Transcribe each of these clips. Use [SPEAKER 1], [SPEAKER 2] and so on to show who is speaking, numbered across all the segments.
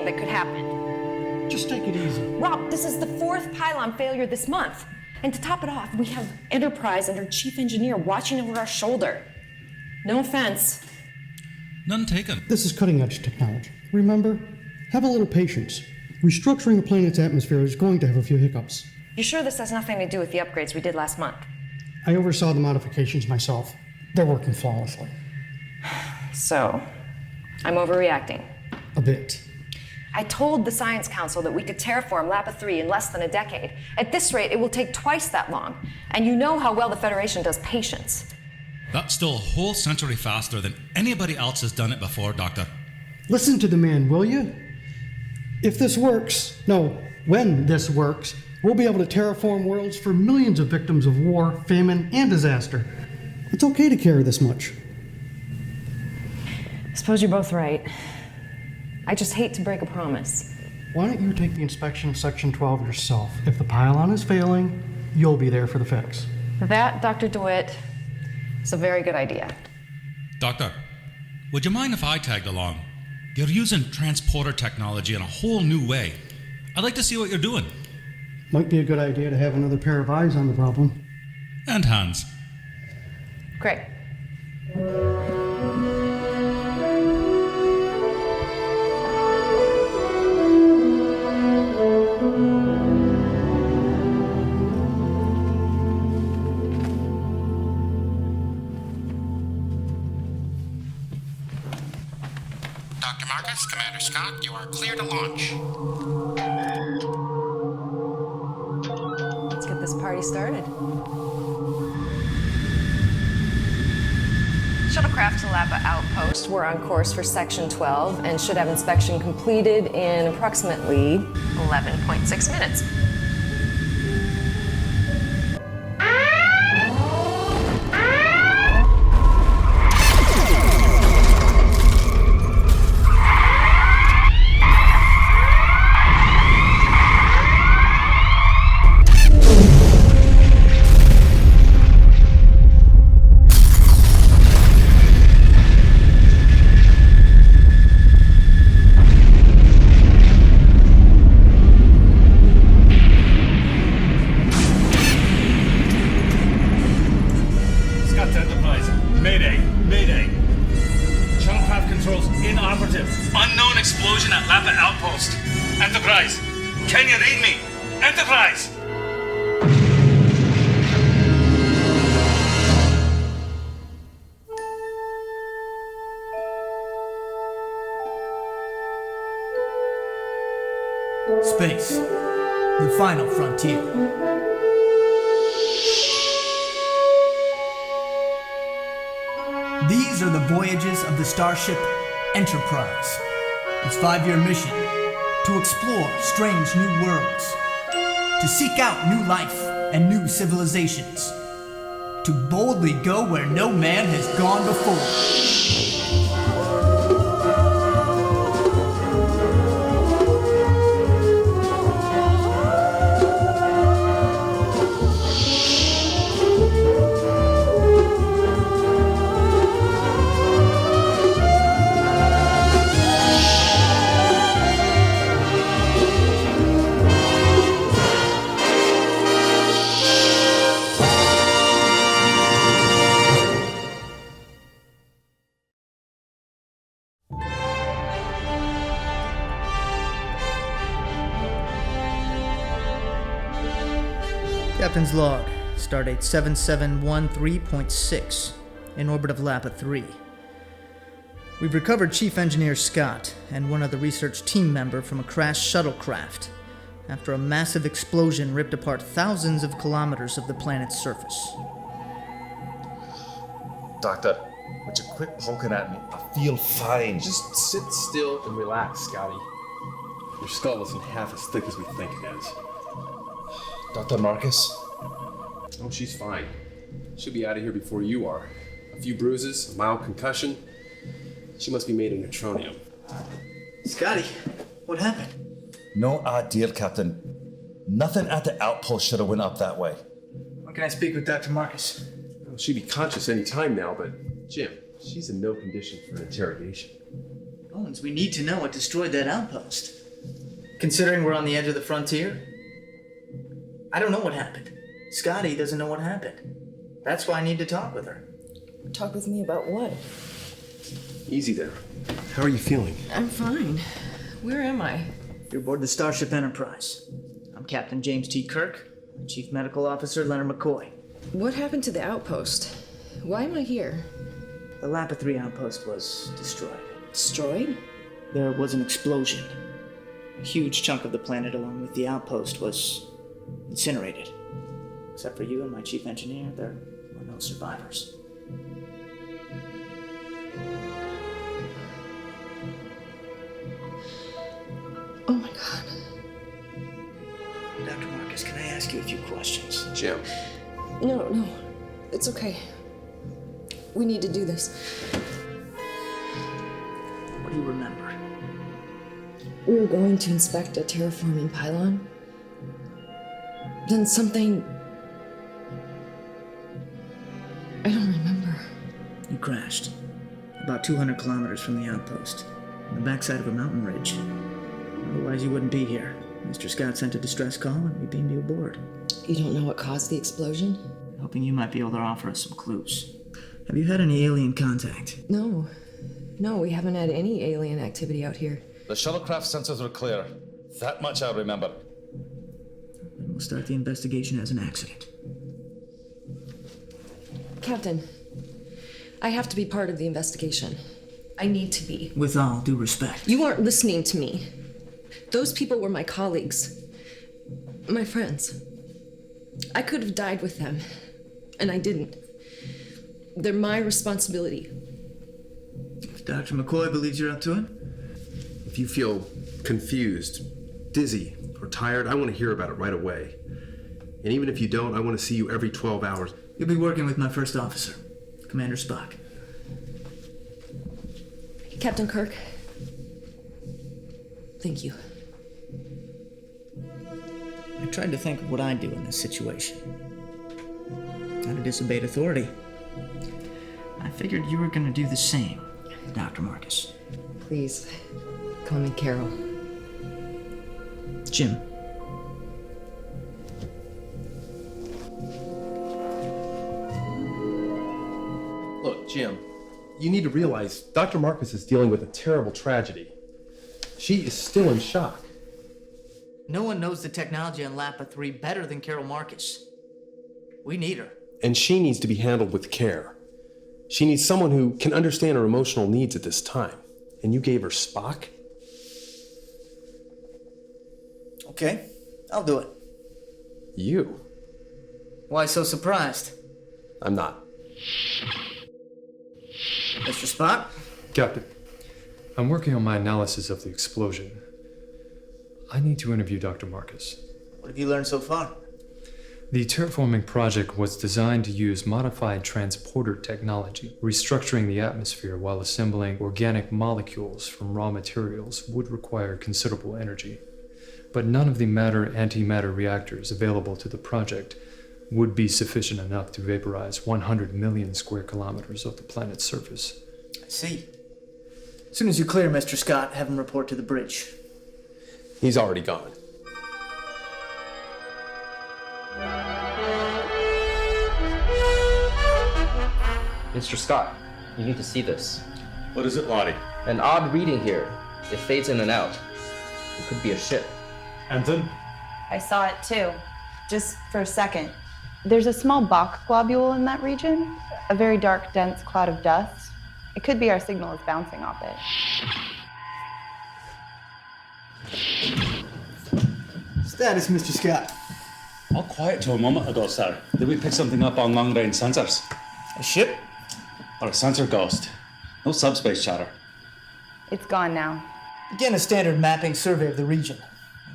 [SPEAKER 1] that could happen.
[SPEAKER 2] Just take it easy.
[SPEAKER 1] Rob, this is the 4th pylon failure this month. And to top it off, we have Enterprise and our chief engineer watching over our shoulder. No offense.
[SPEAKER 3] None taken.
[SPEAKER 2] This is cutting-edge technology. Remember? Have a little patience. Restructuring a planet's atmosphere is going to have a few hiccups.
[SPEAKER 1] You sure this has nothing to do with the upgrades we did last month?
[SPEAKER 2] I oversaw the modifications myself. They're working flawlessly.
[SPEAKER 1] So, I'm overreacting.
[SPEAKER 2] A bit.
[SPEAKER 1] I told the Science Council that we could terraform Lapa 3 in less than a decade. At this rate, it will take twice that long. And you know how well the Federation does patience.
[SPEAKER 3] That's still a whole century faster than anybody else has done it before, Doctor.
[SPEAKER 2] Listen to the man, will you? If this works, when this works, we'll be able to terraform worlds for millions of victims of war, famine, and disaster. It's okay to care this much.
[SPEAKER 1] I suppose you're both right. I just hate to break a promise.
[SPEAKER 2] Why don't you take the inspection of Section 12 yourself? If the pylon is failing, you'll be there for the fix.
[SPEAKER 1] That, Dr. DeWitt, is a very good idea.
[SPEAKER 3] Doctor, would you mind if I tagged along? You're using transporter technology in a whole new way. I'd like to see what you're doing.
[SPEAKER 2] Might be a good idea to have another pair of eyes on the problem.
[SPEAKER 3] And hands.
[SPEAKER 1] Great.
[SPEAKER 4] Dr. Marcus, Commander Scott, you are clear to launch.
[SPEAKER 1] Let's get this party started. Shuttlecraft to Lapa Outpost. We're on course for Section 12 and should have inspection completed in approximately 11.6 minutes.
[SPEAKER 3] Unknown explosion at Lapa Outpost. Enterprise, can you read me? Enterprise!
[SPEAKER 5] Space, the final frontier. These are the voyages of the starship Enterprise. Its 5-year mission: to explore strange new worlds, to seek out new life and new civilizations, to boldly go where no man has gone before. Captain's log, stardate 7713.6, in orbit of Lapa 3. We've recovered Chief Engineer Scott and one other research team member from a crashed shuttlecraft after a massive explosion ripped apart thousands of kilometers of the planet's surface.
[SPEAKER 6] Doctor, would you quit poking at me? I feel fine.
[SPEAKER 7] Just sit still and relax, Scotty. Your skull isn't half as thick as we think it is.
[SPEAKER 6] Dr. Marcus?
[SPEAKER 7] Oh, she's fine. She'll be out of here before you are. A few bruises, a mild concussion. She must be made of neutronium.
[SPEAKER 5] Scotty, what happened?
[SPEAKER 6] No idea, Captain. Nothing at the outpost should have went up that way.
[SPEAKER 5] When can I speak with Dr. Marcus?
[SPEAKER 7] Well, she'd be conscious any time now, but Jim, She's in no condition for an interrogation.
[SPEAKER 5] Owens, we need to know what destroyed that outpost. Considering we're on the edge of the frontier, I don't know what happened. Scotty doesn't know what happened. That's why I need to talk with her.
[SPEAKER 8] Talk with me about what?
[SPEAKER 7] Easy there. How are you feeling?
[SPEAKER 8] I'm fine. Where am I?
[SPEAKER 5] You're aboard the Starship Enterprise. I'm Captain James T. Kirk, Chief Medical Officer Leonard McCoy.
[SPEAKER 8] What happened to the outpost? Why am I here?
[SPEAKER 5] The Lapa 3 outpost was destroyed.
[SPEAKER 8] Destroyed?
[SPEAKER 5] There was an explosion. A huge chunk of the planet, along with the outpost, was incinerated. Except for you and my chief engineer, there were no survivors.
[SPEAKER 8] Oh my god.
[SPEAKER 5] Dr. Marcus, can I ask you a few questions?
[SPEAKER 7] Jim.
[SPEAKER 8] No. It's okay. We need to do this.
[SPEAKER 5] What do you remember?
[SPEAKER 8] We were going to inspect a terraforming pylon. Then something... I don't remember.
[SPEAKER 5] You crashed. About 200 kilometers from the outpost. On the backside of a mountain ridge. Otherwise you wouldn't be here. Mr. Scott sent a distress call and we beamed you aboard.
[SPEAKER 8] You don't know what caused the explosion?
[SPEAKER 5] Hoping you might be able to offer us some clues. Have you had any alien contact?
[SPEAKER 8] No, we haven't had any alien activity out here.
[SPEAKER 6] The shuttlecraft sensors were clear. That much I remember.
[SPEAKER 5] Then we'll start the investigation as an accident.
[SPEAKER 8] Captain, I have to be part of the investigation. I need to be.
[SPEAKER 5] With all due respect.
[SPEAKER 8] You aren't listening to me. Those people were my colleagues. My friends. I could have died with them, and I didn't. They're my responsibility.
[SPEAKER 5] If Dr. McCoy believes you're up to it?
[SPEAKER 7] If you feel confused, dizzy, or tired, I want to hear about it right away. And even if you don't, I want to see you every 12 hours.
[SPEAKER 5] You'll be working with my first officer, Commander Spock.
[SPEAKER 8] Captain Kirk. Thank you.
[SPEAKER 5] I tried to think of what I'd do in this situation. I'd have disobeyed authority. I figured you were going to do the same, Dr. Marcus.
[SPEAKER 8] Please, call me Carol.
[SPEAKER 5] Jim.
[SPEAKER 7] Look, Jim, you need to realize Dr. Marcus is dealing with a terrible tragedy. She is still in shock.
[SPEAKER 5] No one knows the technology on Lapa 3 better than Carol Marcus. We need her.
[SPEAKER 7] And she needs to be handled with care. She needs someone who can understand her emotional needs at this time. And you gave her Spock?
[SPEAKER 5] Okay, I'll do it.
[SPEAKER 7] You?
[SPEAKER 5] Why so surprised?
[SPEAKER 7] I'm not.
[SPEAKER 5] Mr. Spock?
[SPEAKER 9] Captain, I'm working on my analysis of the explosion. I need to interview Dr. Marcus.
[SPEAKER 5] What have you learned so far?
[SPEAKER 9] The terraforming project was designed to use modified transporter technology. Restructuring the atmosphere while assembling organic molecules from raw materials would require considerable energy. But none of the matter-antimatter reactors available to the project would be sufficient enough to vaporize 100 million square kilometers of the planet's surface.
[SPEAKER 5] I see. As soon as you clear Mr. Scott, have him report to the bridge.
[SPEAKER 7] He's already gone.
[SPEAKER 10] Mr. Scott, you need to see this.
[SPEAKER 3] What is it, Lottie?
[SPEAKER 10] An odd reading here. It fades in and out. It could be a ship.
[SPEAKER 3] Anton?
[SPEAKER 11] I saw it too, just for a second. There's a small Bach globule in that region, a very dark, dense cloud of dust. It could be our signal is bouncing off it.
[SPEAKER 5] Status, Mr. Scott.
[SPEAKER 12] All quiet till a moment ago, sir. Did we pick something up on long-range sensors?
[SPEAKER 5] A ship?
[SPEAKER 12] Or a sensor ghost? No subspace chatter.
[SPEAKER 11] It's gone now.
[SPEAKER 5] Again, a standard mapping survey of the region.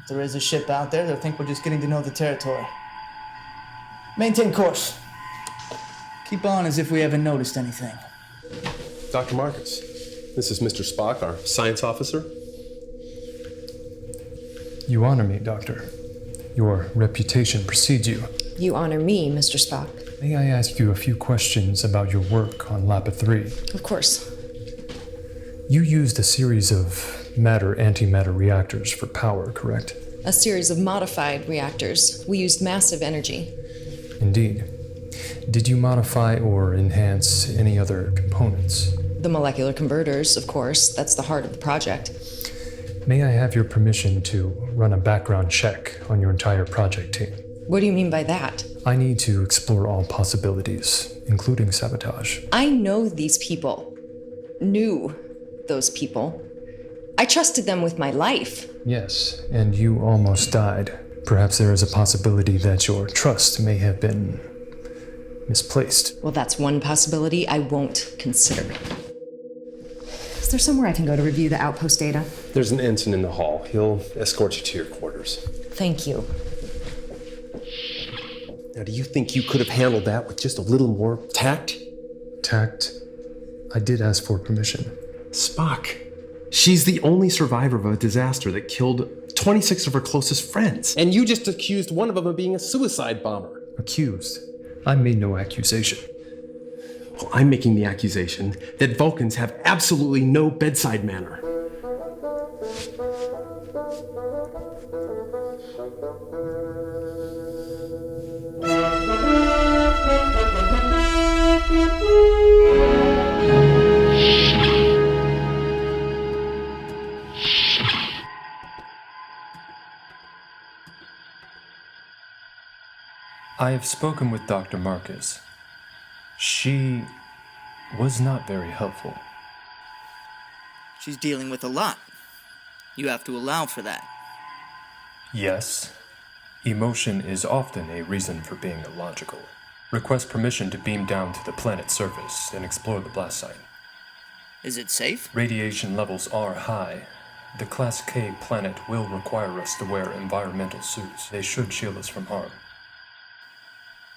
[SPEAKER 5] If there is a ship out there, they'll think we're just getting to know the territory. Maintain course. Keep on as if we haven't noticed anything.
[SPEAKER 7] Dr. Marcus, this is Mr. Spock, our science officer.
[SPEAKER 9] You honor me, Doctor. Your reputation precedes you.
[SPEAKER 8] You honor me, Mr. Spock.
[SPEAKER 9] May I ask you a few questions about your work on Lapa 3?
[SPEAKER 8] Of course.
[SPEAKER 9] You used a series of matter-antimatter reactors for power, correct?
[SPEAKER 8] A series of modified reactors. We used massive energy.
[SPEAKER 9] Indeed. Did you modify or enhance any other components?
[SPEAKER 8] The molecular converters, of course. That's the heart of the project.
[SPEAKER 9] May I have your permission to run a background check on your entire project team?
[SPEAKER 8] What do you mean by that?
[SPEAKER 9] I need to explore all possibilities, including sabotage.
[SPEAKER 8] I know these people. Knew those people. I trusted them with my life.
[SPEAKER 9] Yes, and you almost died. Perhaps there is a possibility that your trust may have been misplaced.
[SPEAKER 8] Well, that's one possibility I won't consider. Is there somewhere I can go to review the Outpost data?
[SPEAKER 7] There's an ensign in the hall. He'll escort you to your quarters.
[SPEAKER 8] Thank you.
[SPEAKER 7] Now, do you think you could have handled that with just a little more tact?
[SPEAKER 9] Tact? I did ask for permission.
[SPEAKER 7] Spock. She's the only survivor of a disaster that killed 26 of her closest friends. And you just accused one of them of being a suicide bomber.
[SPEAKER 9] Accused? I made no accusation.
[SPEAKER 7] Well, I'm making the accusation that Vulcans have absolutely no bedside manner.
[SPEAKER 9] I have spoken with Dr. Marcus. She was not very helpful.
[SPEAKER 13] She's dealing with a lot. You have to allow for that.
[SPEAKER 9] Yes. Emotion is often a reason for being illogical. Request permission to beam down to the planet's surface and explore the blast site.
[SPEAKER 13] Is it safe?
[SPEAKER 9] Radiation levels are high. The Class K planet will require us to wear environmental suits. They should shield us from harm.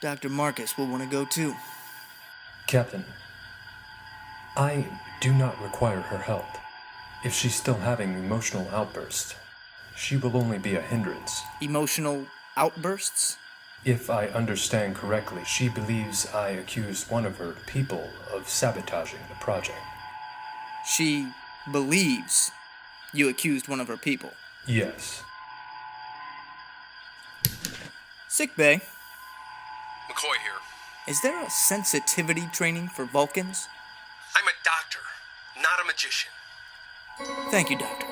[SPEAKER 13] Dr. Marcus will want to go too.
[SPEAKER 9] Captain, I do not require her help. If she's still having emotional outbursts, she will only be a hindrance.
[SPEAKER 13] Emotional outbursts?
[SPEAKER 9] If I understand correctly, she believes I accused one of her people of sabotaging the project.
[SPEAKER 13] She believes you accused one of her people?
[SPEAKER 9] Yes.
[SPEAKER 13] Sick bay.
[SPEAKER 7] McCoy here.
[SPEAKER 13] Is there a sensitivity training for Vulcans?
[SPEAKER 7] I'm a doctor, not a magician.
[SPEAKER 13] Thank you, Doctor.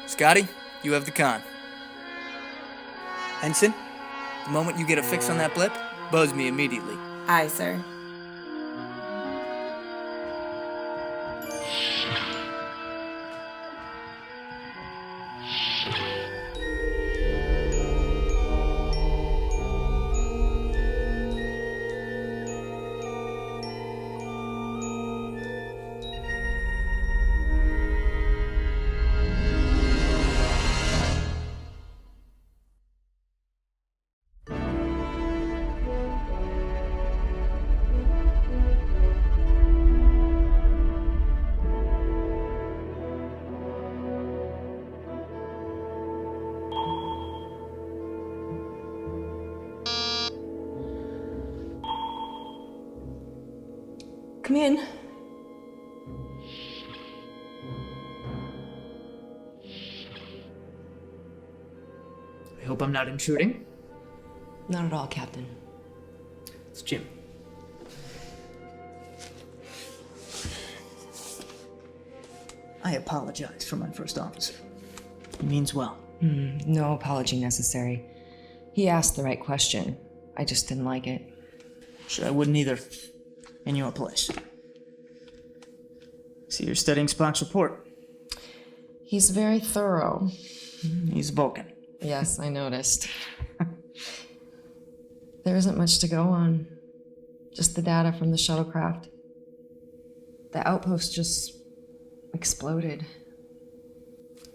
[SPEAKER 13] Scotty, you have the con. Ensign, the moment you get a fix on that blip, buzz me immediately.
[SPEAKER 11] Aye, sir.
[SPEAKER 8] Come in.
[SPEAKER 13] I hope I'm not intruding.
[SPEAKER 8] Not at all, Captain.
[SPEAKER 13] It's Jim. I apologize for my first officer. He means well.
[SPEAKER 8] No apology necessary. He asked the right question. I just didn't like it.
[SPEAKER 13] Sure, I wouldn't either. In your place. See, you're studying Spock's report.
[SPEAKER 8] He's very thorough.
[SPEAKER 13] He's Vulcan.
[SPEAKER 8] Yes, I noticed. There isn't much to go on. Just the data from the shuttlecraft. The outpost just exploded.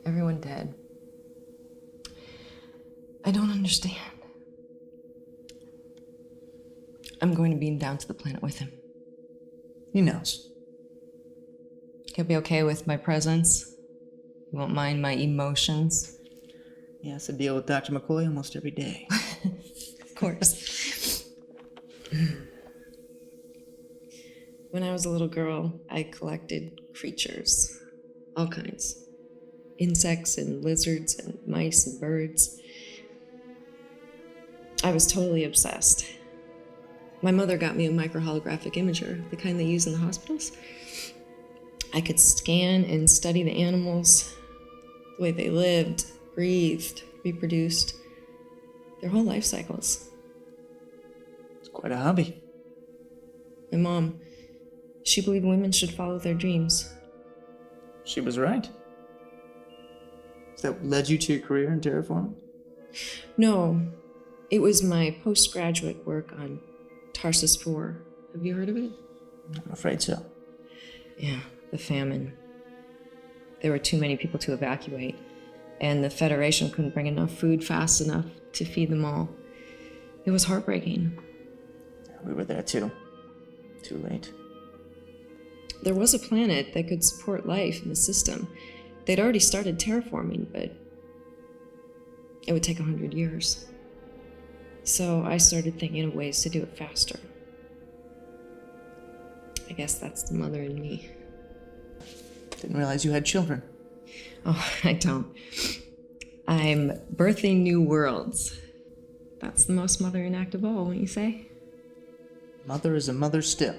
[SPEAKER 8] Everyone dead. I don't understand. I'm going to beam down to the planet with him.
[SPEAKER 13] He knows.
[SPEAKER 8] He'll be okay with my presence. He won't mind my emotions.
[SPEAKER 13] He has to deal with Dr. McCoy almost every day.
[SPEAKER 8] Of course. When I was a little girl, I collected creatures, all kinds. Insects and lizards and mice and birds. I was totally obsessed. My mother got me a microholographic imager, the kind they use in the hospitals. I could scan and study the animals, the way they lived, breathed, reproduced, their whole life cycles.
[SPEAKER 13] It's quite a hobby.
[SPEAKER 8] My mom, she believed women should follow their dreams.
[SPEAKER 13] She was right. Is that what led you to your career in terraforming?
[SPEAKER 8] No, it was my postgraduate work on Tarsus 4. Have you heard of it?
[SPEAKER 13] I'm afraid so.
[SPEAKER 8] Yeah, the famine. There were too many people to evacuate, and the Federation couldn't bring enough food fast enough to feed them all. It was heartbreaking.
[SPEAKER 13] We were there too. Too late.
[SPEAKER 8] There was a planet that could support life in the system. They'd already started terraforming, but it would take 100 years. So I started thinking of ways to do it faster. I guess that's the mother in me.
[SPEAKER 13] Didn't realize you had children.
[SPEAKER 8] Oh, I don't. I'm birthing new worlds. That's the most mothering act of all, wouldn't you say?
[SPEAKER 13] Mother is a mother still.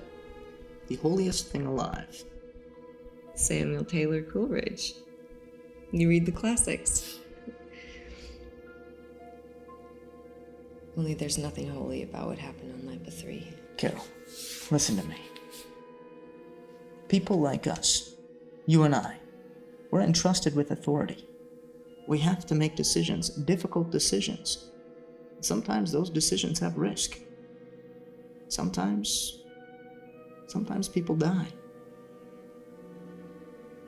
[SPEAKER 13] The holiest thing alive.
[SPEAKER 8] Samuel Taylor Coleridge. You read the classics. Only there's nothing holy about what happened on Lapa 3.
[SPEAKER 13] Carol, listen to me. People like us, you and I, we're entrusted with authority. We have to make decisions, difficult decisions. Sometimes those decisions have risk. Sometimes people die.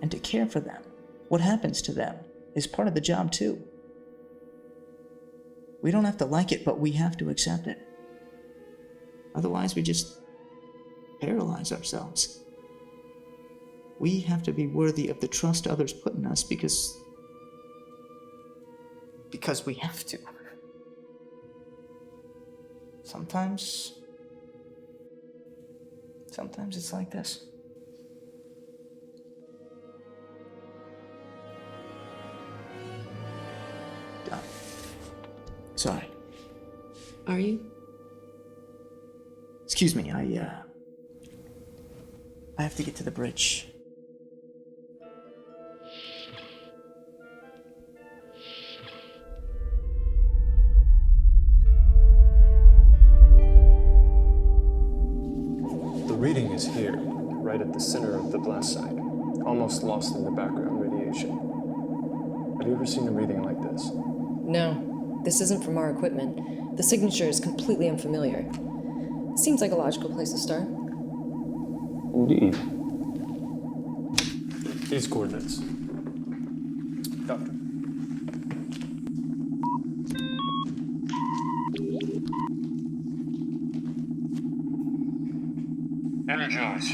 [SPEAKER 13] And to care for them, what happens to them, is part of the job too. We don't have to like it, but we have to accept it. Otherwise, we just paralyze ourselves. We have to be worthy of the trust others put in us because we have to. Sometimes it's like this. Done. Sorry.
[SPEAKER 8] Are you?
[SPEAKER 13] Excuse me, I have to get to the bridge.
[SPEAKER 14] The reading is here, right at the center of the blast site, almost lost in the background radiation. Have you ever seen a reading like this?
[SPEAKER 8] No, this isn't from our equipment. The signature is completely unfamiliar. Seems like a logical place to start.
[SPEAKER 14] Indeed. These coordinates. Doctor.
[SPEAKER 15] Energize.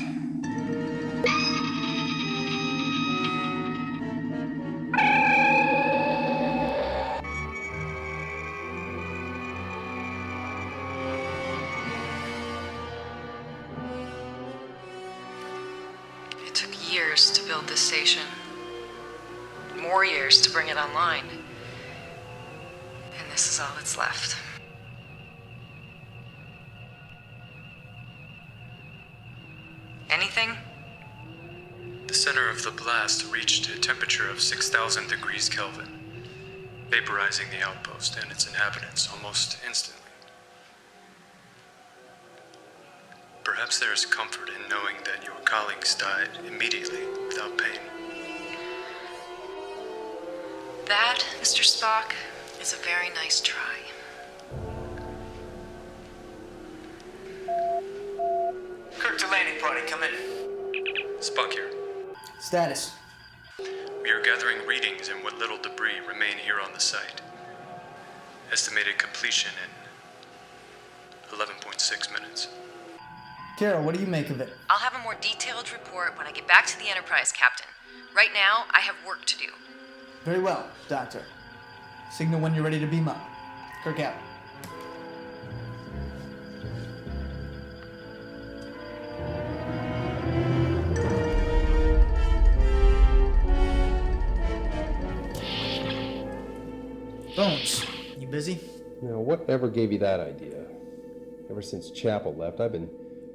[SPEAKER 8] It took years to build this station. More years to bring it online. And this is all that's left. Anything?
[SPEAKER 9] The center of the blast reached a temperature of 6,000 degrees Kelvin, vaporizing the outpost and its inhabitants almost instantly. Perhaps there is comfort in knowing that your colleagues died immediately without pain.
[SPEAKER 8] That, Mr. Spock, is a very nice try.
[SPEAKER 15] Kirk to landing party, come in.
[SPEAKER 9] Spock here.
[SPEAKER 13] Status.
[SPEAKER 9] We are gathering readings in what little debris remain here on the site. Estimated completion in 11.6 minutes.
[SPEAKER 13] Carol, what do you make of it?
[SPEAKER 8] I'll have a more detailed report when I get back to the Enterprise, Captain. Right now, I have work to do.
[SPEAKER 13] Very well, Doctor. Signal when you're ready to beam up. Kirk out. busy?
[SPEAKER 7] Now, whatever gave you that idea? Ever since Chapel left, I've been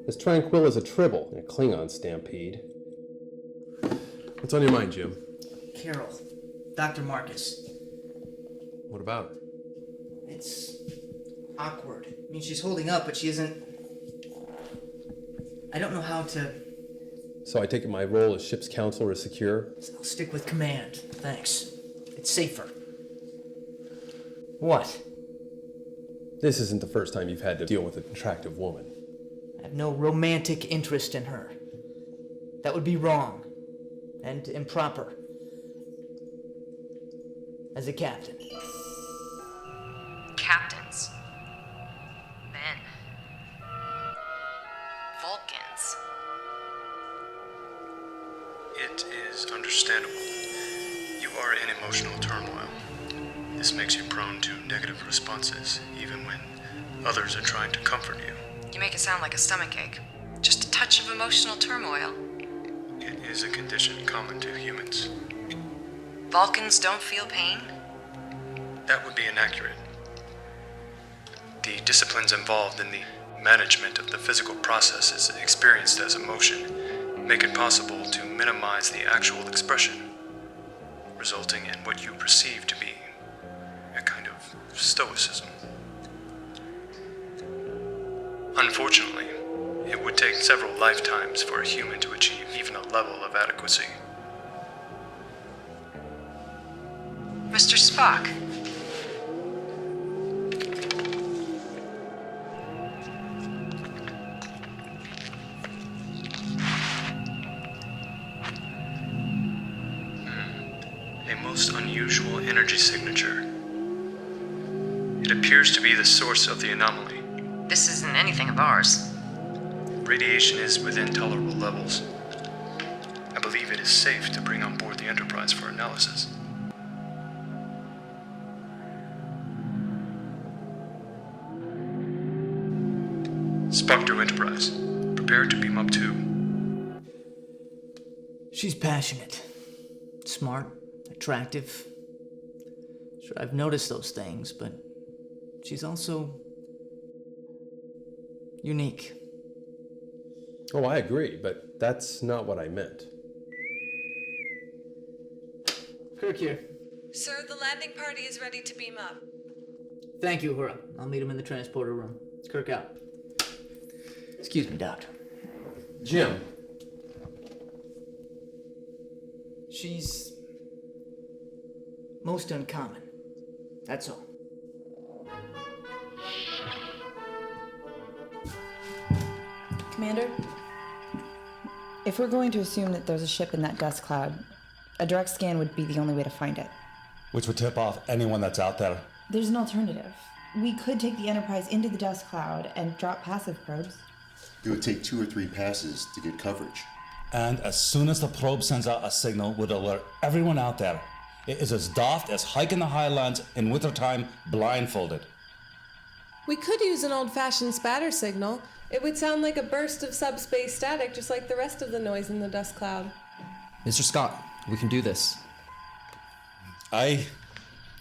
[SPEAKER 7] as tranquil as a tribble in a Klingon stampede. What's on your mind, Jim?
[SPEAKER 13] Carol. Dr. Marcus.
[SPEAKER 7] What about her?
[SPEAKER 13] It's awkward. I mean, she's holding up, but she isn't... I don't know how to...
[SPEAKER 7] So I take it my role as ship's counselor is secure?
[SPEAKER 13] I'll stick with command. Thanks. It's safer. What?
[SPEAKER 7] This isn't the first time you've had to deal with an attractive woman.
[SPEAKER 13] I have no romantic interest in her. That would be wrong. And improper. As a captain.
[SPEAKER 16] Captains. Men. Vulcans.
[SPEAKER 14] It is understandable. You are in emotional turmoil. This makes you prone to negative responses, even when others are trying to comfort you.
[SPEAKER 16] You make it sound like a stomachache. Just a touch of emotional turmoil.
[SPEAKER 14] It is a condition common to humans.
[SPEAKER 16] Vulcans don't feel pain?
[SPEAKER 14] That would be inaccurate. The disciplines involved in the management of the physical processes experienced as emotion make it possible to minimize the actual expression, resulting in what you perceive to be a kind of stoicism. Unfortunately, it would take several lifetimes for a human to achieve even a level of adequacy.
[SPEAKER 16] Mr. Spock.
[SPEAKER 14] A most unusual energy signature. It appears to be the source of the anomaly.
[SPEAKER 16] This isn't anything of ours.
[SPEAKER 14] Radiation is within tolerable levels. I believe it is safe to bring on board the Enterprise for analysis. Spock to Enterprise. Prepare to beam up too.
[SPEAKER 13] She's passionate. Smart. Attractive. Sure, I've noticed those things, but she's also unique.
[SPEAKER 7] Oh, I agree, but that's not what I meant.
[SPEAKER 13] Kirk here.
[SPEAKER 17] Sir, the landing party is ready to beam up.
[SPEAKER 13] Thank you, Uhura. I'll meet him in the transporter room. It's Kirk out. Excuse me, Doctor.
[SPEAKER 7] Jim.
[SPEAKER 13] She's most uncommon. That's all.
[SPEAKER 11] Commander, if we're going to assume that there's a ship in that dust cloud, a direct scan would be the only way to find it.
[SPEAKER 6] Which would tip off anyone that's out there.
[SPEAKER 11] There's an alternative. We could take the Enterprise into the dust cloud and drop passive probes.
[SPEAKER 18] It would take 2 or 3 passes to get coverage.
[SPEAKER 6] And as soon as the probe sends out a signal, would alert everyone out there. It is as daft as hiking the highlands in wintertime blindfolded.
[SPEAKER 17] We could use an old-fashioned spatter signal. It would sound like a burst of subspace static, just like the rest of the noise in the dust cloud.
[SPEAKER 10] Mr. Scott, we can do this.
[SPEAKER 6] Aye.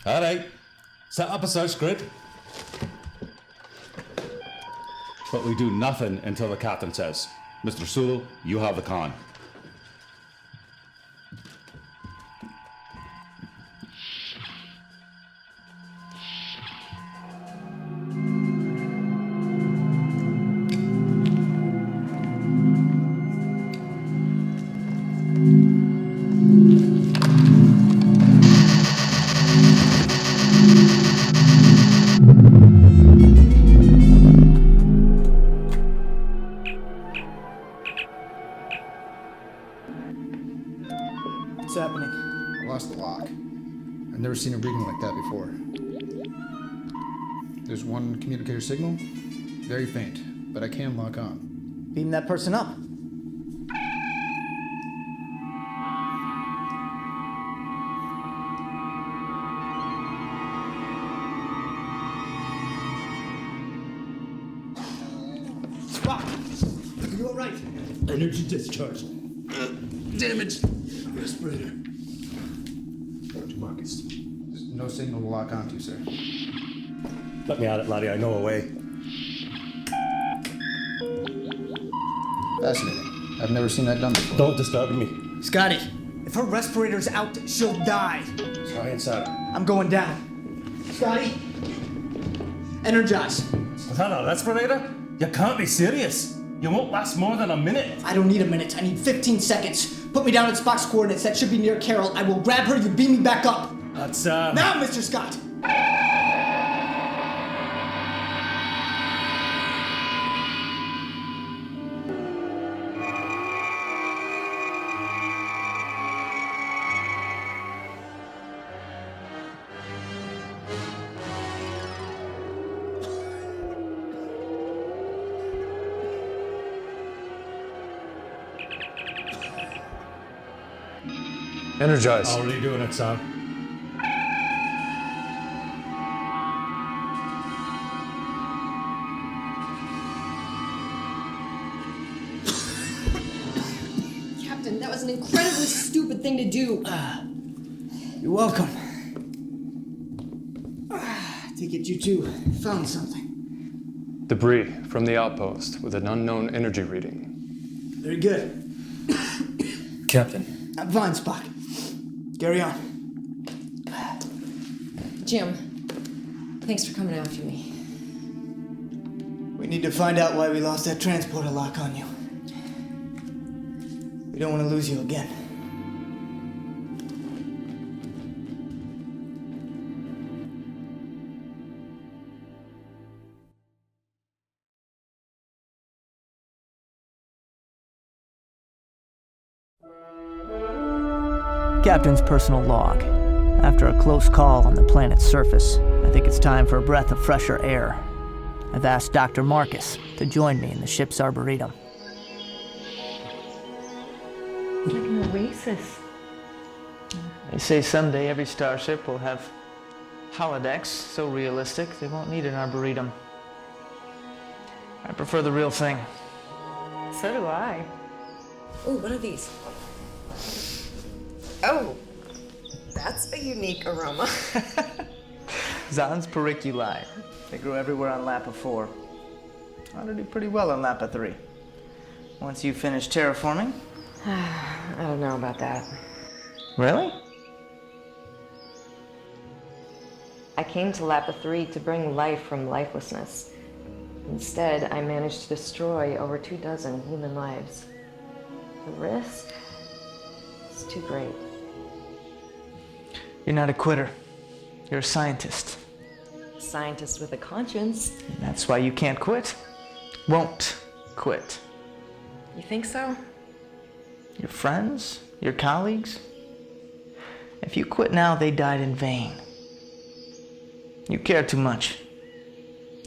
[SPEAKER 6] All right. Set up a search grid. But we do nothing until the captain says, Mr. Sulu, you have the con.
[SPEAKER 13] What's happening?
[SPEAKER 19] I lost the lock. I've never seen a reading like that before. There's one communicator signal, very faint, but I can lock on.
[SPEAKER 13] Beam that person up.
[SPEAKER 19] Spock! Are you alright? Energy discharge. Damage. Respirator.
[SPEAKER 14] Dr. Marcus.
[SPEAKER 19] There's no signal to lock onto, sir.
[SPEAKER 6] Let me at it, laddie. I know a way.
[SPEAKER 19] Fascinating. I've never seen that done before.
[SPEAKER 6] Don't disturb me.
[SPEAKER 5] Scotty, if her respirator's out, she'll die.
[SPEAKER 6] Try and Sarah.
[SPEAKER 5] I'm going down. Scotty, energize.
[SPEAKER 6] Without a respirator? You can't be serious. You won't last more than a minute.
[SPEAKER 5] I don't need a minute. I need 15 seconds. Put me down at Spock's coordinates. That should be near Carol. I will grab her. You beam me back up.
[SPEAKER 6] That's,
[SPEAKER 5] Now, Mr. Scott!
[SPEAKER 9] Energize.
[SPEAKER 6] Already doing it, son.
[SPEAKER 8] Captain, that was an incredibly stupid thing to do.
[SPEAKER 5] You're welcome. Take it you two found something.
[SPEAKER 9] Debris from the outpost with an unknown energy reading.
[SPEAKER 5] Very good.
[SPEAKER 9] Captain.
[SPEAKER 5] I'm fine, Spock. Carry on.
[SPEAKER 8] Jim, thanks for coming after me.
[SPEAKER 5] We need to find out why we lost that transporter lock on you. We don't want to lose you again. Captain's personal log. After a close call on the planet's surface, I think it's time for a breath of fresher air. I've asked Dr. Marcus to join me in the ship's arboretum.
[SPEAKER 8] Like an oasis.
[SPEAKER 5] They say someday every starship will have holodecks so realistic they won't need an arboretum. I prefer the real thing.
[SPEAKER 8] So do I. Oh, what are these? Oh, that's a unique aroma.
[SPEAKER 5] Zans periculi. They grow everywhere on Lapa 4. Ought to do pretty well on Lapa 3. Once you finish terraforming.
[SPEAKER 8] I don't know about that.
[SPEAKER 5] Really?
[SPEAKER 8] I came to Lapa 3 to bring life from lifelessness. Instead, I managed to destroy over 24 human lives. The risk is too great.
[SPEAKER 5] You're not a quitter. You're a scientist.
[SPEAKER 8] A scientist with a conscience.
[SPEAKER 5] And that's why you can't quit. Won't quit.
[SPEAKER 8] You think so?
[SPEAKER 5] Your friends? Your colleagues? If you quit now, they died in vain. You care too much.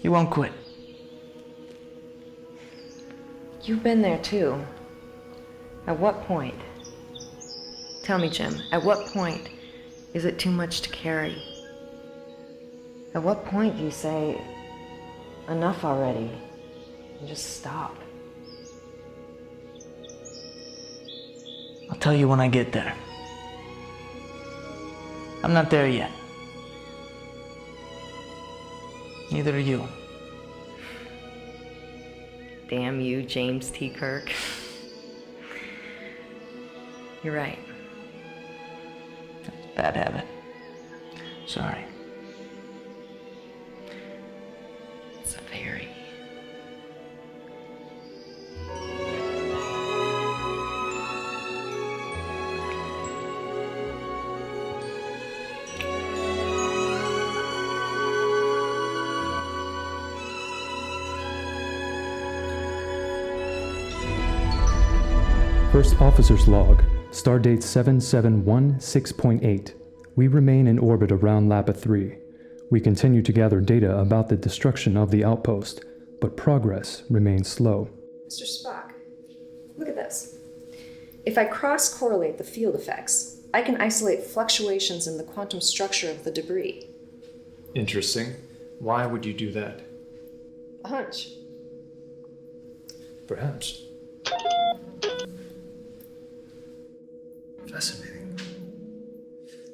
[SPEAKER 5] You won't quit.
[SPEAKER 8] You've been there too. At what point? Tell me, Jim, at what point is it too much to carry? At what point do you say, enough already, and just stop?
[SPEAKER 5] I'll tell you when I get there. I'm not there yet. Neither are you.
[SPEAKER 8] Damn you, James T. Kirk. You're right.
[SPEAKER 5] Bad habit. Sorry.
[SPEAKER 8] It's a very...
[SPEAKER 9] First Officer's Log, Stardate 7716.8. We remain in orbit around Lapa 3. We continue to gather data about the destruction of the outpost, but progress remains slow.
[SPEAKER 1] Mr. Spock, look at this. If I cross-correlate the field effects, I can isolate fluctuations in the quantum structure of the debris.
[SPEAKER 9] Interesting. Why would you do that?
[SPEAKER 1] A hunch.
[SPEAKER 9] Perhaps. Fascinating.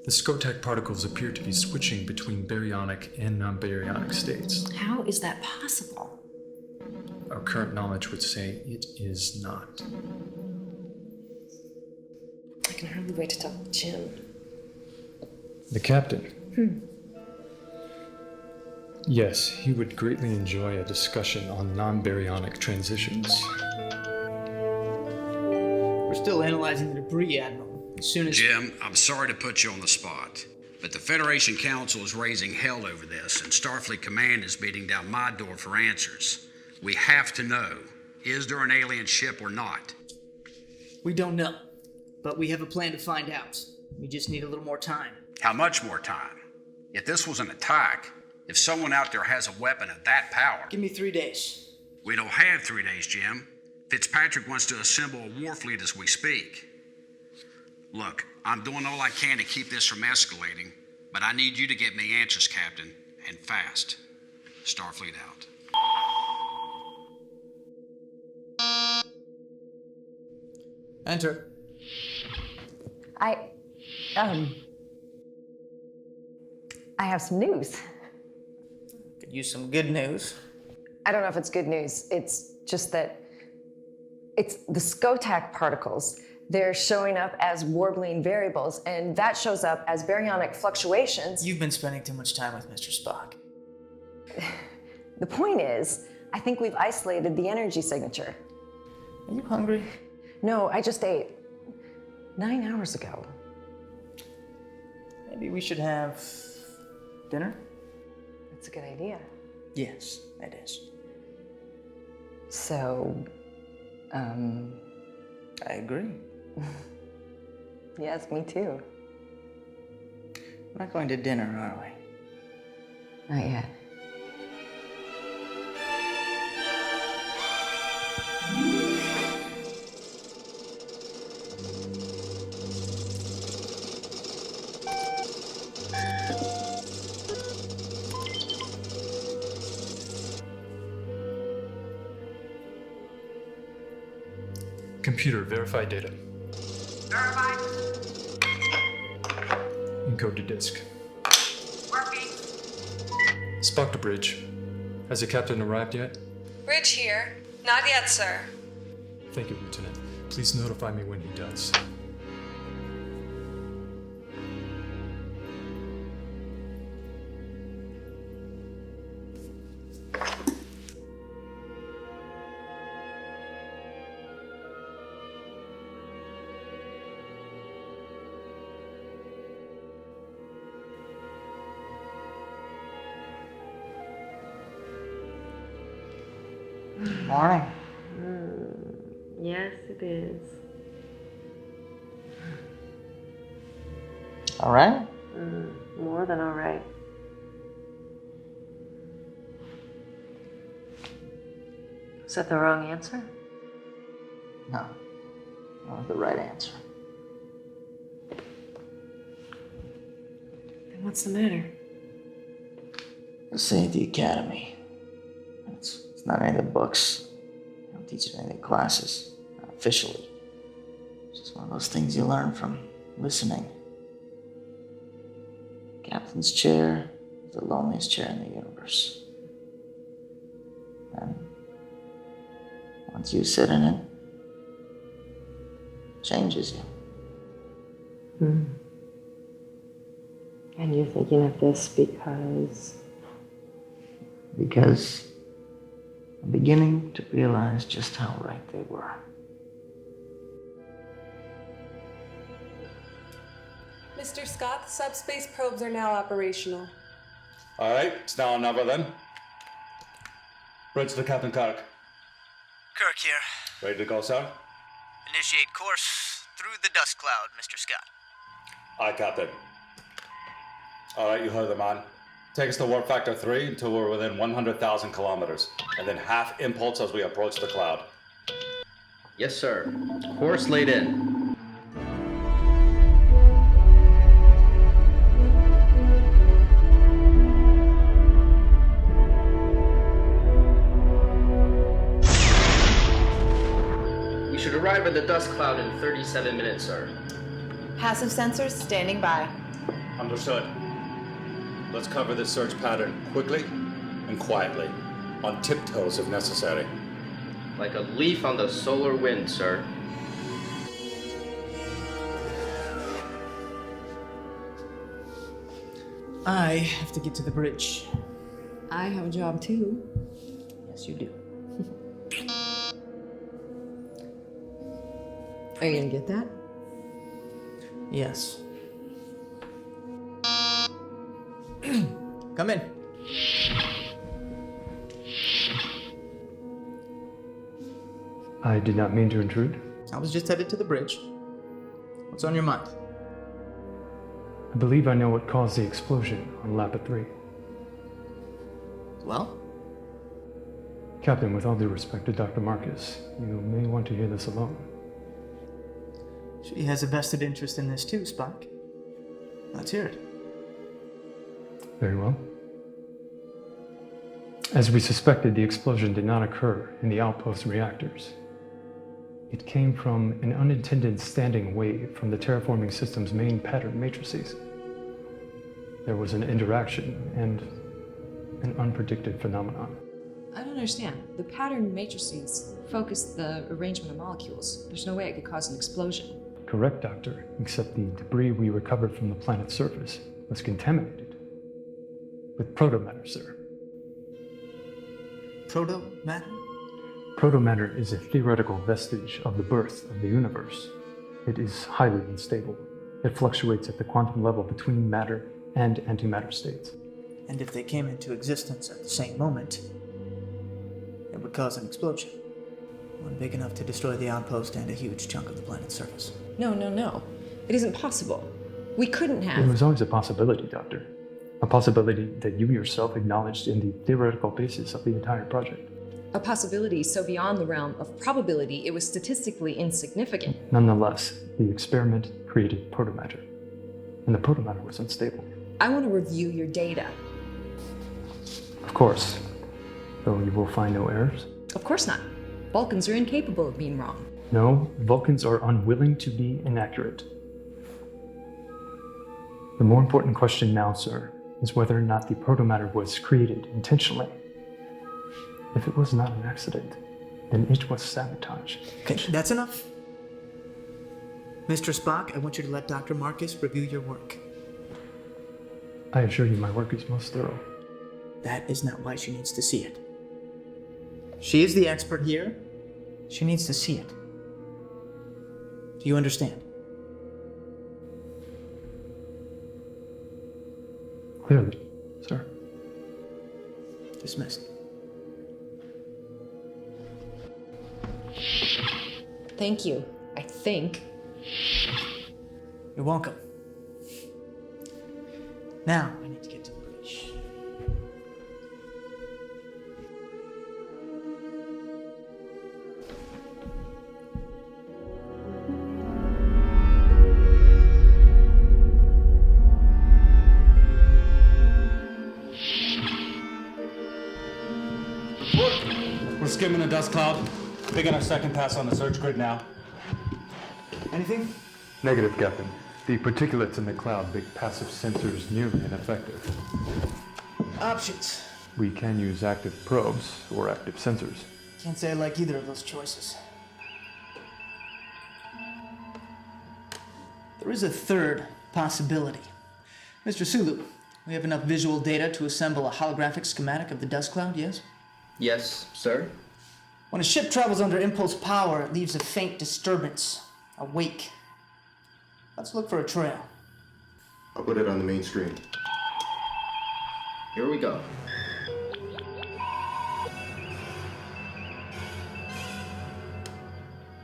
[SPEAKER 9] The Skotak particles appear to be switching between baryonic and non-baryonic states.
[SPEAKER 1] How is that possible?
[SPEAKER 9] Our current knowledge would say it is not.
[SPEAKER 1] I can hardly wait to tell Jim.
[SPEAKER 9] The captain. Yes, he would greatly enjoy a discussion on non-baryonic transitions.
[SPEAKER 5] We're still analyzing the debris, Admiral. As soon as...
[SPEAKER 20] Jim, I'm sorry to put you on the spot, but the Federation Council is raising hell over this, and Starfleet Command is beating down my door for answers. We have to know, is there an alien ship or not?
[SPEAKER 5] We don't know, but we have a plan to find out. We just need a little more time.
[SPEAKER 20] How much more time? If this was an attack, if someone out there has a weapon of that power...
[SPEAKER 5] Give me 3 days.
[SPEAKER 20] We don't have 3 days, Jim. Fitzpatrick wants to assemble a war fleet as we speak. Look, I'm doing all I can to keep this from escalating, but I need you to get me answers, Captain, and fast. Starfleet out.
[SPEAKER 5] Enter.
[SPEAKER 21] I have some news.
[SPEAKER 13] Could use some good news.
[SPEAKER 21] I don't know if it's good news. It's just that it's the Skotak particles. They're showing up as warbling variables, and that shows up as baryonic fluctuations.
[SPEAKER 13] You've been spending too much time with Mr. Spock.
[SPEAKER 21] The point is, I think we've isolated the energy signature.
[SPEAKER 13] Are you hungry?
[SPEAKER 21] No, I just ate 9 hours ago.
[SPEAKER 13] Maybe we should have dinner?
[SPEAKER 21] That's a good idea.
[SPEAKER 13] Yes, it is.
[SPEAKER 21] So,
[SPEAKER 13] I agree.
[SPEAKER 21] Yes, me too.
[SPEAKER 13] We're not going to dinner, are we?
[SPEAKER 21] Not yet.
[SPEAKER 9] Computer, verify data.
[SPEAKER 16] Verified.
[SPEAKER 9] Encode to disk.
[SPEAKER 16] Working.
[SPEAKER 9] Spock to bridge. Has the captain arrived yet?
[SPEAKER 17] Bridge here. Not yet, sir.
[SPEAKER 9] Thank you, Lieutenant. Please notify me when he does.
[SPEAKER 13] Morning.
[SPEAKER 21] Yes, it is.
[SPEAKER 13] All right?
[SPEAKER 21] More than all right. Is that the wrong answer?
[SPEAKER 13] No. That was the right answer.
[SPEAKER 21] Then what's the matter?
[SPEAKER 13] This ain't the academy. It's not any of the books. They don't teach it in any of the classes. Not officially. It's just one of those things you learn from listening. Captain's chair is the loneliest chair in the universe. And once you sit in it, it changes you.
[SPEAKER 21] And you're thinking of this because?
[SPEAKER 13] Because I'm beginning to realize just how right they were.
[SPEAKER 17] Mr. Scott, the subspace probes are now operational.
[SPEAKER 6] All right, it's now on number then. Bridge to Captain Kirk.
[SPEAKER 22] Kirk here.
[SPEAKER 6] Ready to go, sir?
[SPEAKER 22] Initiate course through the dust cloud, Mr. Scott.
[SPEAKER 6] Aye, Captain. All right, you heard the man. Take us to warp factor 3 until we're within 100,000 kilometers, and then half impulse as we approach the cloud.
[SPEAKER 10] Yes, sir. Course laid in. We should arrive at the dust cloud in 37 minutes, sir.
[SPEAKER 11] Passive sensors standing by.
[SPEAKER 6] Understood. Let's cover this search pattern quickly and quietly, on tiptoes if necessary.
[SPEAKER 10] Like a leaf on the solar wind, sir.
[SPEAKER 13] I have to get to the bridge.
[SPEAKER 8] I have a job too.
[SPEAKER 13] Yes, you do.
[SPEAKER 8] Are you gonna get that?
[SPEAKER 13] Yes. Come in.
[SPEAKER 9] I did not mean to intrude.
[SPEAKER 13] I was just headed to the bridge. What's on your mind?
[SPEAKER 9] I believe I know what caused the explosion on Lapa 3.
[SPEAKER 13] Well?
[SPEAKER 9] Captain, with all due respect to Dr. Marcus, you may want to hear this alone.
[SPEAKER 13] She has a vested interest in this too, Spock. Let's hear it.
[SPEAKER 9] Very well. As we suspected, the explosion did not occur in the Outpost reactors. It came from an unintended standing wave from the terraforming system's main pattern matrices. There was an interaction and an unpredicted phenomenon.
[SPEAKER 1] I don't understand. The pattern matrices focus the arrangement of molecules. There's no way it could cause an explosion.
[SPEAKER 9] Correct, Doctor, except the debris we recovered from the planet's surface was contaminated with protomatter, sir.
[SPEAKER 13] Proto-matter?
[SPEAKER 9] Protomatter is a theoretical vestige of the birth of the universe. It is highly unstable. It fluctuates at the quantum level between matter and antimatter states.
[SPEAKER 13] And if they came into existence at the same moment, it would cause an explosion. One big enough to destroy the outpost and a huge chunk of the planet's surface.
[SPEAKER 1] No. It isn't possible. We couldn't
[SPEAKER 9] It
[SPEAKER 1] have.
[SPEAKER 9] was always a possibility, Doctor. A possibility that you yourself acknowledged in the theoretical basis of the entire project.
[SPEAKER 1] A possibility so beyond the realm of probability, it was statistically insignificant.
[SPEAKER 9] Nonetheless, the experiment created protomatter, and the protomatter was unstable.
[SPEAKER 1] I want to review your data.
[SPEAKER 9] Of course, though you will find no errors.
[SPEAKER 1] Of course not. Vulcans are incapable of being wrong.
[SPEAKER 9] No, Vulcans are unwilling to be inaccurate. The more important question now, sir, is whether or not the protomatter was created intentionally. If it was not an accident, then it was sabotage.
[SPEAKER 13] Okay, that's enough. Mr. Spock, I want you to let Dr. Marcus review your work.
[SPEAKER 9] I assure you my work is most thorough.
[SPEAKER 13] That is not why she needs to see it. She is the expert here. She needs to see it. Do you understand?
[SPEAKER 9] Clearly, sir.
[SPEAKER 13] Dismissed.
[SPEAKER 1] Thank you, I think.
[SPEAKER 13] You're welcome. Now, I need to get to the bridge.
[SPEAKER 6] We're skimming a dust cloud. Begin our second pass on the search grid now.
[SPEAKER 13] Anything?
[SPEAKER 9] Negative, Captain. The particulates in the cloud make passive sensors nearly ineffective.
[SPEAKER 13] Options.
[SPEAKER 9] We can use active probes or active sensors.
[SPEAKER 13] Can't say I like either of those choices. There is a third possibility. Mr. Sulu, we have enough visual data to assemble a holographic schematic of the dust cloud, yes?
[SPEAKER 10] Yes, sir.
[SPEAKER 13] When a ship travels under impulse power, it leaves a faint disturbance, a wake. Let's look for a trail.
[SPEAKER 18] I'll put it on the main screen.
[SPEAKER 10] Here we go.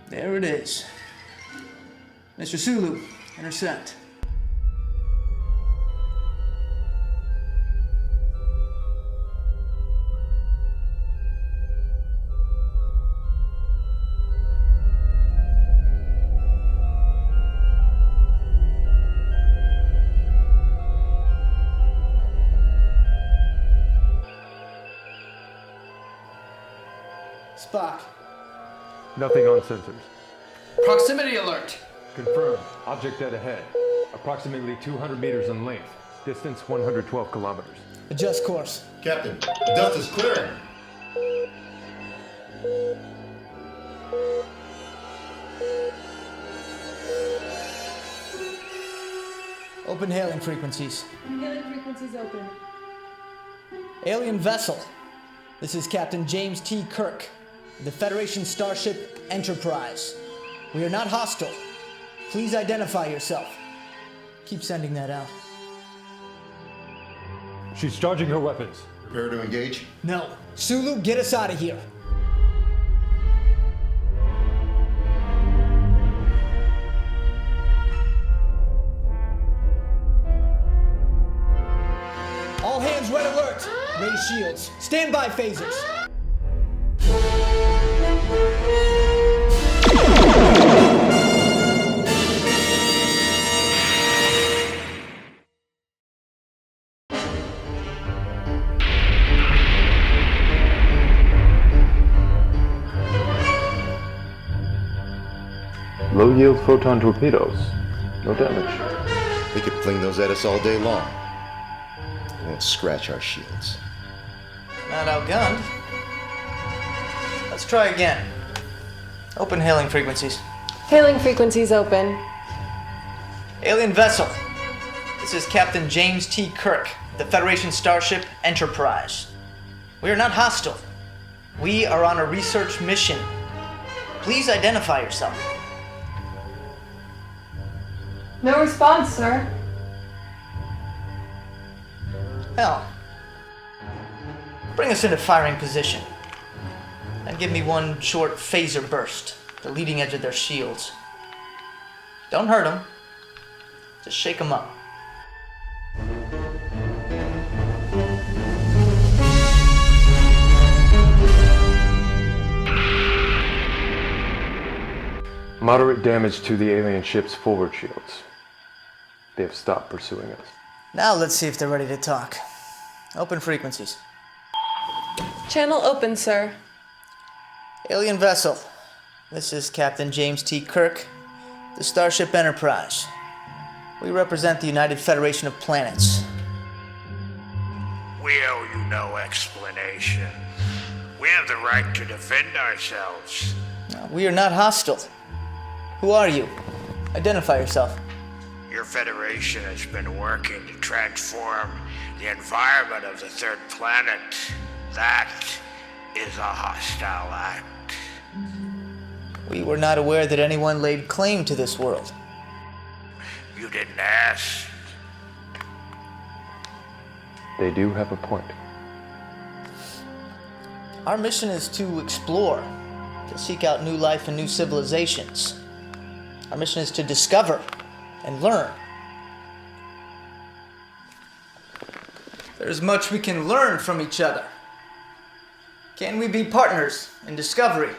[SPEAKER 13] There it is. Mr. Sulu, intercept. Spock.
[SPEAKER 9] Nothing on sensors.
[SPEAKER 15] Proximity alert!
[SPEAKER 2] Confirmed. Object dead ahead. Approximately 200 meters in length. Distance 112 kilometers.
[SPEAKER 5] Adjust course.
[SPEAKER 18] Captain, the dust is clearing.
[SPEAKER 5] Open hailing frequencies.
[SPEAKER 17] Hailing frequencies open.
[SPEAKER 5] Alien vessel. This is Captain James T. Kirk, the Federation starship Enterprise. We are not hostile. Please identify yourself. Keep sending that out.
[SPEAKER 2] She's charging her weapons.
[SPEAKER 18] Prepare to engage?
[SPEAKER 5] No. Sulu, get us out of here. All hands red alert. Raise shields. Stand by phasers.
[SPEAKER 2] Low-yield photon torpedoes. No damage.
[SPEAKER 18] They could fling those at us all day long. They won't scratch our shields.
[SPEAKER 5] Not outgunned. Let's try again. Open hailing frequencies.
[SPEAKER 17] Hailing frequencies open.
[SPEAKER 5] Alien vessel. This is Captain James T. Kirk, the Federation starship Enterprise. We are not hostile. We are on a research mission. Please identify yourself.
[SPEAKER 17] No response, sir.
[SPEAKER 5] Hell. Bring us into firing position. And give me one short phaser burst, the leading edge of their shields. Don't hurt them. Just shake them up.
[SPEAKER 2] Moderate damage to the alien ship's forward shields. They have stopped pursuing us.
[SPEAKER 5] Now let's see if they're ready to talk. Open frequencies.
[SPEAKER 17] Channel open, sir.
[SPEAKER 5] Alien vessel. This is Captain James T. Kirk, the Starship Enterprise. We represent the United Federation of Planets.
[SPEAKER 15] We owe you no explanation. We have the right to defend ourselves.
[SPEAKER 5] We are not hostile. Who are you? Identify yourself.
[SPEAKER 15] Your Federation has been working to transform the environment of the third planet. That is a hostile act.
[SPEAKER 5] We were not aware that anyone laid claim to this world.
[SPEAKER 15] You didn't ask.
[SPEAKER 2] They do have a point.
[SPEAKER 5] Our mission is to explore, to seek out new life and new civilizations. Our mission is to discover and learn. There's much we can learn from each other. Can we be partners in discovery?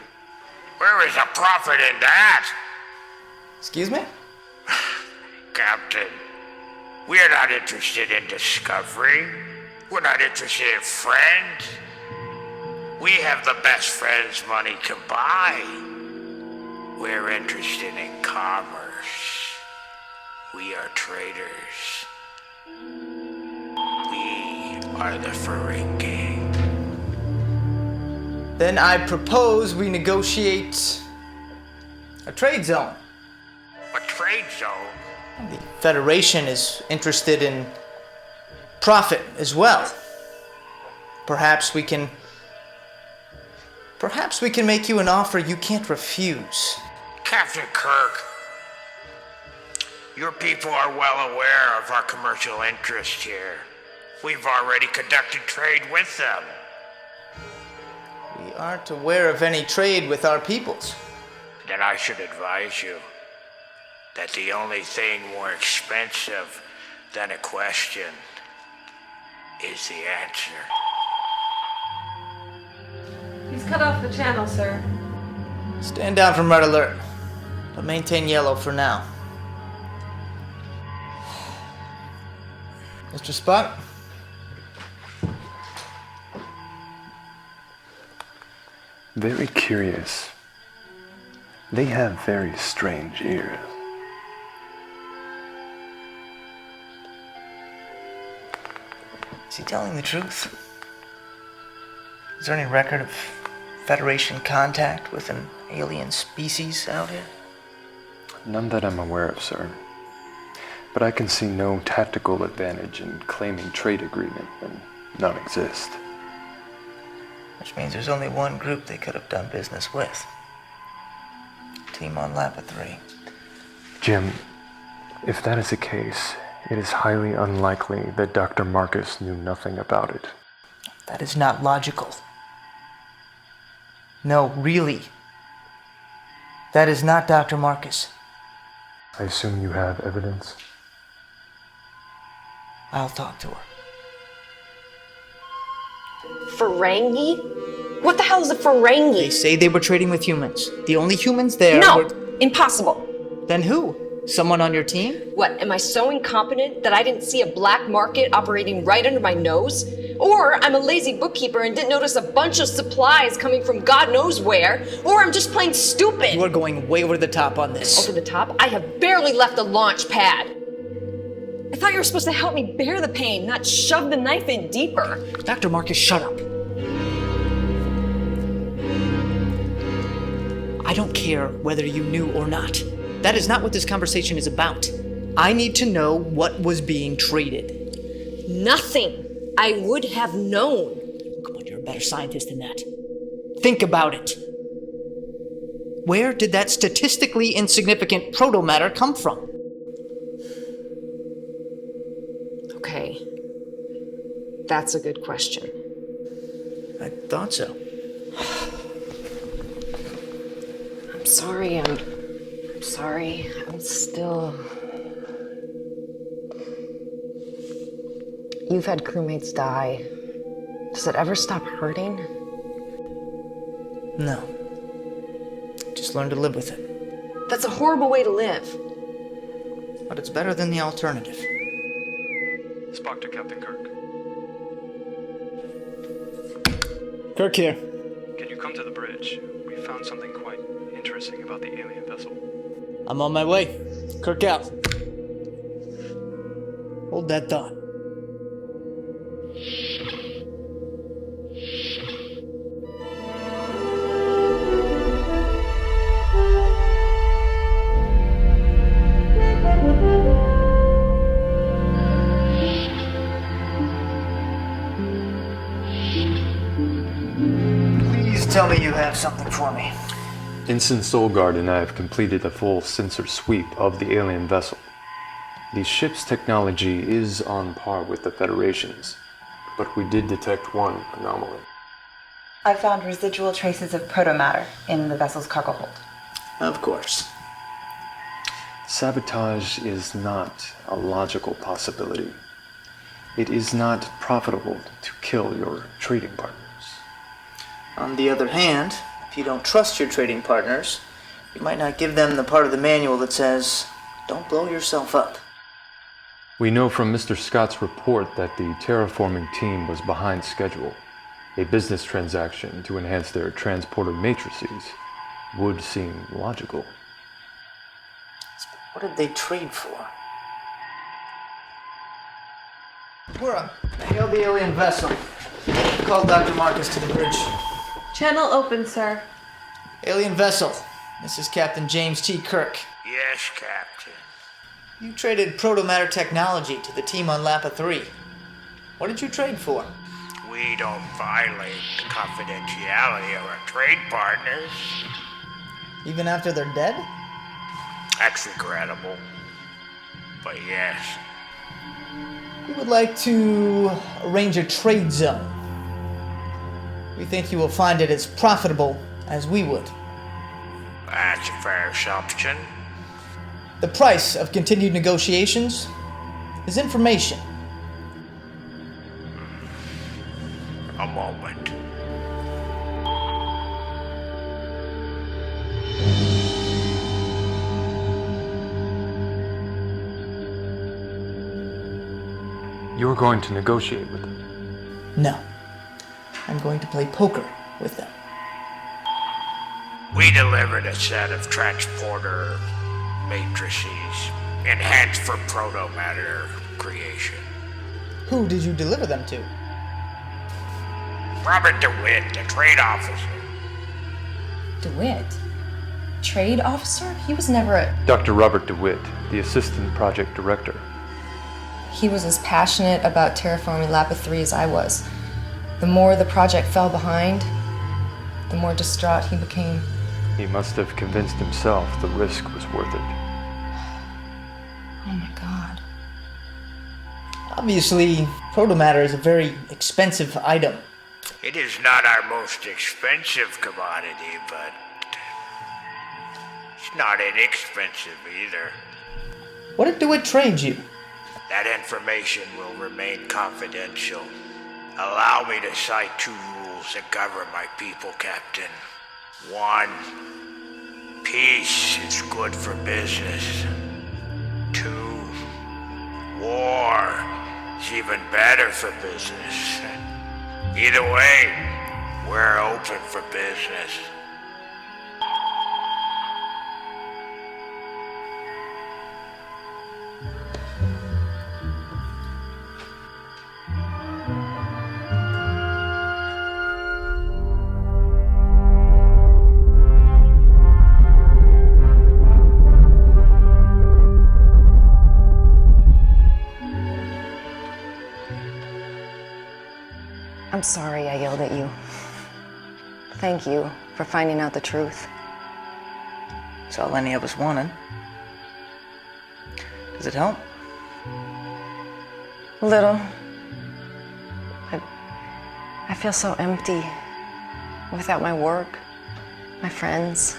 [SPEAKER 15] Where is the profit in that?
[SPEAKER 5] Excuse me?
[SPEAKER 15] Captain, we are not interested in discovery. We're not interested in friends. We have the best friends money can buy. We're interested in commerce. We are traders. We are the Ferengi.
[SPEAKER 5] Then I propose we negotiate a trade zone.
[SPEAKER 15] A trade zone?
[SPEAKER 5] The Federation is interested in profit as well. Perhaps we can make you an offer you can't refuse.
[SPEAKER 15] Captain Kirk, your people are well aware of our commercial interest here. We've already conducted trade with them.
[SPEAKER 5] We aren't aware of any trade with our peoples.
[SPEAKER 15] Then I should advise you that the only thing more expensive than a question is the answer.
[SPEAKER 17] He's cut off the channel, sir.
[SPEAKER 5] Stand down from red alert, but maintain yellow for now. Mr. Spock?
[SPEAKER 2] Very curious. They have very strange ears.
[SPEAKER 3] Is he telling the truth? Is there any record of Federation contact with an alien species out here?
[SPEAKER 2] None that I'm aware of, sir. But I can see no tactical advantage in claiming trade agreement when none exist.
[SPEAKER 3] Which means there's only one group they could have done business with. Team on Lapa 3.
[SPEAKER 2] Jim, if that is the case, it is highly unlikely that Dr. Marcus knew nothing about it.
[SPEAKER 3] That is not logical. No, really. That is not Dr. Marcus.
[SPEAKER 2] I assume you have evidence?
[SPEAKER 3] I'll talk to her.
[SPEAKER 21] Ferengi? What the hell is a Ferengi?
[SPEAKER 3] They say they were trading with humans. The only humans there
[SPEAKER 21] No!
[SPEAKER 3] were...
[SPEAKER 21] Impossible!
[SPEAKER 3] Then who? Someone on your team?
[SPEAKER 21] What, am I so incompetent that I didn't see a black market operating right under my nose? Or I'm a lazy bookkeeper and didn't notice a bunch of supplies coming from God knows where? Or I'm just plain stupid!
[SPEAKER 3] You are going way over the top on this.
[SPEAKER 21] Over the top? I have barely left the launch pad! I thought you were supposed to help me bear the pain, not shove the knife in deeper.
[SPEAKER 3] Dr. Marcus, shut up. I don't care whether you knew or not. That is not what this conversation is about. I need to know what was being traded.
[SPEAKER 21] Nothing. I would have known.
[SPEAKER 3] Come on, you're a better scientist than that. Think about it. Where did that statistically insignificant proto-matter come from?
[SPEAKER 21] Okay. That's a good question.
[SPEAKER 3] I thought so.
[SPEAKER 21] I'm sorry, I'm sorry. I'm still... You've had crewmates die. Does it ever stop hurting?
[SPEAKER 3] No. Just learn to live with it.
[SPEAKER 21] That's a horrible way to live.
[SPEAKER 3] But it's better than the alternative.
[SPEAKER 14] Spock to Captain Kirk.
[SPEAKER 3] Kirk here.
[SPEAKER 14] Can you come to the bridge? We found something quite interesting about the alien vessel.
[SPEAKER 3] I'm on my way. Kirk out. Hold that thought. Please tell me you have something for me.
[SPEAKER 2] Ensign Solgard and I have completed a full sensor sweep of the alien vessel. The ship's technology is on par with the Federation's, but we did detect one anomaly.
[SPEAKER 11] I found residual traces of protomatter in the vessel's cargo hold.
[SPEAKER 3] Of course.
[SPEAKER 2] Sabotage is not a logical possibility. It is not profitable to kill your trading partners.
[SPEAKER 3] On the other hand, if you don't trust your trading partners, you might not give them the part of the manual that says, don't blow yourself up.
[SPEAKER 2] We know from Mr. Scott's report that the terraforming team was behind schedule. A business transaction to enhance their transporter matrices would seem logical.
[SPEAKER 3] What did they trade for? We're up. Hail the alien vessel. Call Dr. Marcus to the bridge.
[SPEAKER 17] Channel open, sir.
[SPEAKER 3] Alien vessel. This is Captain James T. Kirk.
[SPEAKER 15] Yes, Captain.
[SPEAKER 3] You traded protomatter technology to the team on Lapa 3. What did you trade for?
[SPEAKER 15] We don't violate the confidentiality of our trade partners.
[SPEAKER 3] Even after they're dead?
[SPEAKER 15] That's regrettable. But yes.
[SPEAKER 3] We would like to arrange a trade zone. We think you will find it as profitable as we would.
[SPEAKER 15] That's a fair assumption.
[SPEAKER 3] The price of continued negotiations is information.
[SPEAKER 15] A moment.
[SPEAKER 2] You're going to negotiate with them?
[SPEAKER 3] No. I'm going to play poker with them.
[SPEAKER 15] We delivered a set of transporter matrices enhanced for protomatter creation.
[SPEAKER 3] Who did you deliver them to?
[SPEAKER 15] Robert DeWitt, the trade officer.
[SPEAKER 1] DeWitt? Trade officer? He was never a...
[SPEAKER 2] Dr. Robert DeWitt, the assistant project director.
[SPEAKER 1] He was as passionate about terraforming Lapa 3 as I was. The more the project fell behind, the more distraught he became.
[SPEAKER 2] He must have convinced himself the risk was worth it.
[SPEAKER 1] Oh my god.
[SPEAKER 3] Obviously, protomatter is a very expensive item.
[SPEAKER 15] It is not our most expensive commodity, but it's not inexpensive either.
[SPEAKER 3] What did DeWitt trade you?
[SPEAKER 15] That information will remain confidential. Allow me to cite 2 rules that govern my people, Captain. 1, peace is good for business. 2, war is even better for business. Either way, we're open for business.
[SPEAKER 21] I'm sorry I yelled at you. Thank you for finding out the truth.
[SPEAKER 3] That's all any of us wanted. Does it help?
[SPEAKER 21] A little. But I feel so empty without my work, my friends.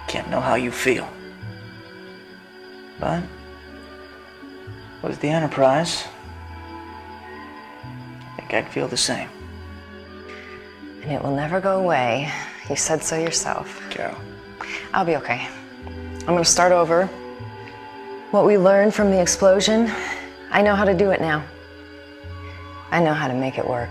[SPEAKER 3] Can't know how you feel. But with the Enterprise, I think I'd feel the same.
[SPEAKER 21] And it will never go away. You said so yourself.
[SPEAKER 3] Carol.
[SPEAKER 21] I'll be okay. I'm gonna start over. What we learned from the explosion, I know how to do it now. I know how to make it work.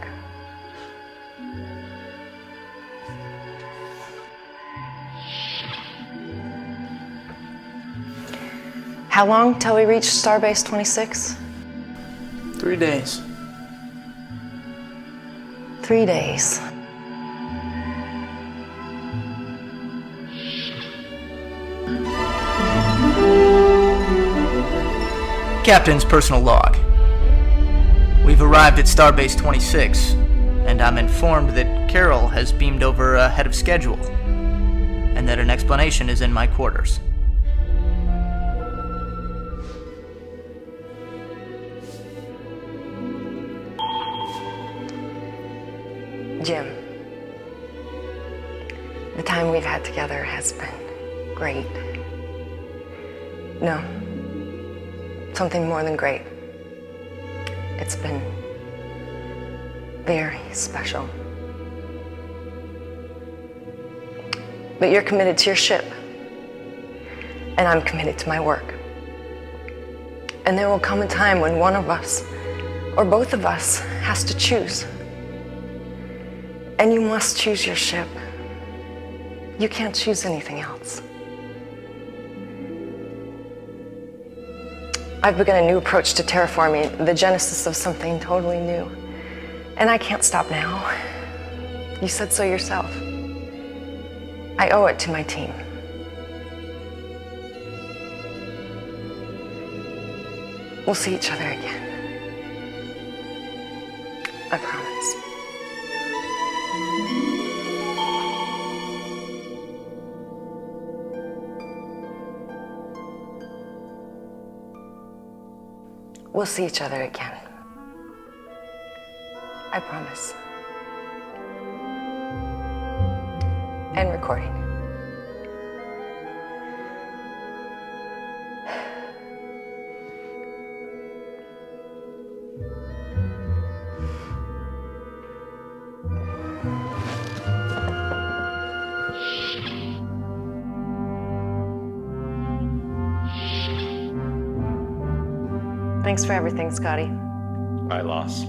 [SPEAKER 21] How long till we reach Starbase 26?
[SPEAKER 3] 3 days.
[SPEAKER 21] 3 days.
[SPEAKER 3] Captain's personal log. We've arrived at Starbase 26, and I'm informed that Carol has beamed over ahead of schedule, and that an explanation is in my quarters.
[SPEAKER 21] Jim, the time we've had together has been great. No, something more than great. It's been very special. But you're committed to your ship, and I'm committed to my work. And there will come a time when one of us, or both of us, has to choose. And you must choose your ship. You can't choose anything else. I've begun a new approach to terraforming, the genesis of something totally new. And I can't stop now. You said so yourself. I owe it to my team. We'll see each other again. I promise. We'll see each other again. I promise. And recording. Thanks for everything, Scotty.
[SPEAKER 6] All right, Loss.